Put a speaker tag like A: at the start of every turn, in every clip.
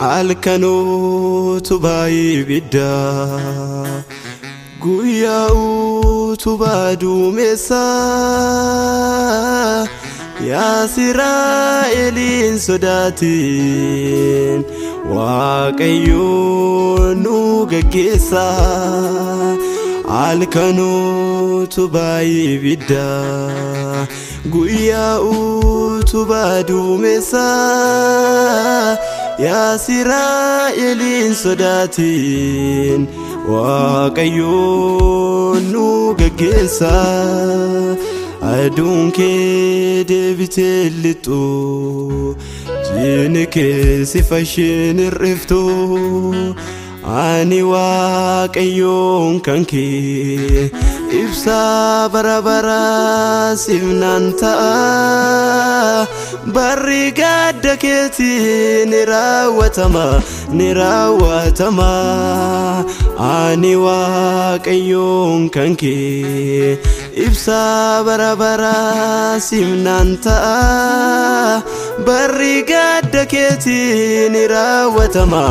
A: Alkanotu baay'ee bidda guyyaa tubadu mesa yaa Israa'elin sodatin Waaqayyo nu gaggeessa Alkanotu baay'ee bidda guyyaa tubadu mesa yaa Israa'elin sodatin Waaqayyo nu gaggeessa aduun kee deebitee lixxu jiini kee si fashiin irriftu ani Waaqayyoon kan kee ibsaa bara bara siif nan ta'a barri gadda keetii ni raawwatama ani Waaqayyoon kan kee ibsaa bara bara siif nan ta'a barri gadda keetii ni raawwatama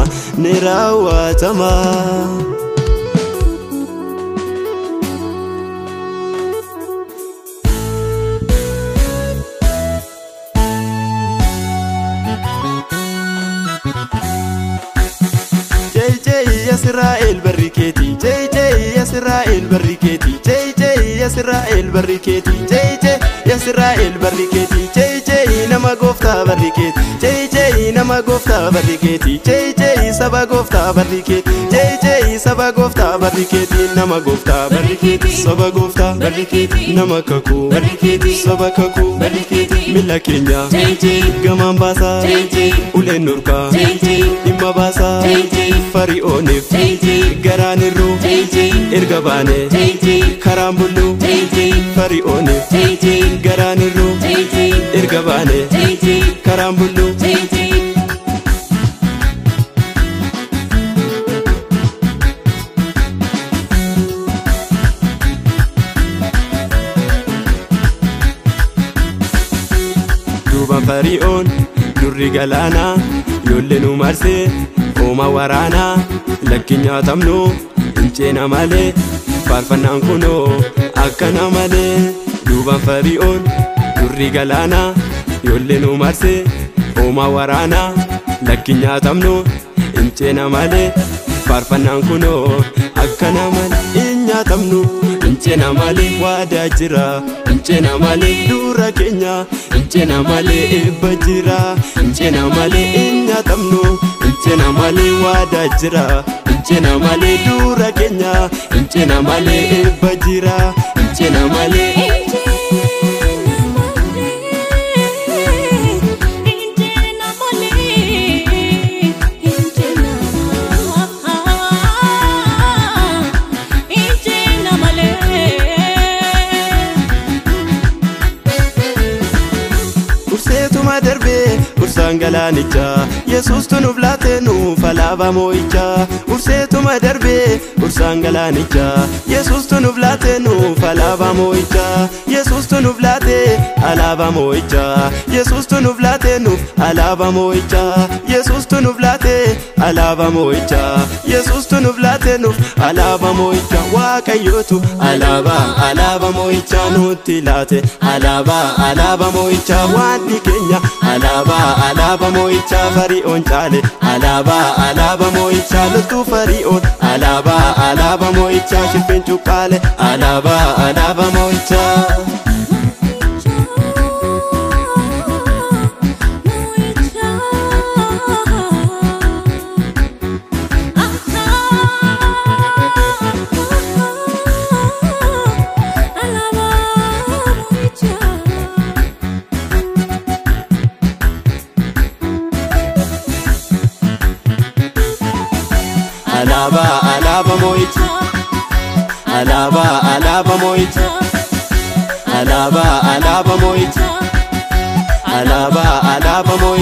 A: Israel barriketi Israel barriketi Israel barriketi Israel barriketi nama gofta barriketi nama gofta barriketi saba gofta barriketi saba gofta barriketi nama gofta barriketi saba gofta barriketi nama kaku barriketi saba kaku barriketi mila kenya gaman basa ulen nurka imma basa fari'oonif garaanirru erga baane karambullu fari'oonif garaanirru erga baane karambullu duuban fari'oon durri galaana yoollenu marsee Oma warana lakkinya tamnu incheena male farfannan kuno akkana male duuban fari'oon durri galaana yoollenu marse oma warana lakkinya tamnu incheena male farfannan kuno akkana male inya tamnu incheena male waada jira incheena male dura kenya incheena male ebba jira incheena male inya tamnu incheena male waada jira incheena male dura kenya incheena male ebba jira incheena male Ursangalanicha Yesus tunuf latenu falaba moicha ursetuma darbe ursangalanicha Yesus tunuf latenu falaba moicha Yesus tunuf late alaba moicha Yesus tunuf latenu alaba moicha Yesus tunuf late alaba moicha Yesus tunuf latenu alaba moicha Waaqayyotu alaba moicha nutti late alaba moicha wani kenya alaba moicha fari'oon chale alaba moicha lutu fari'oon alaba moicha shifin chukale alaba moicha alaba moicha alaba moicha alaba moicha alaba moicha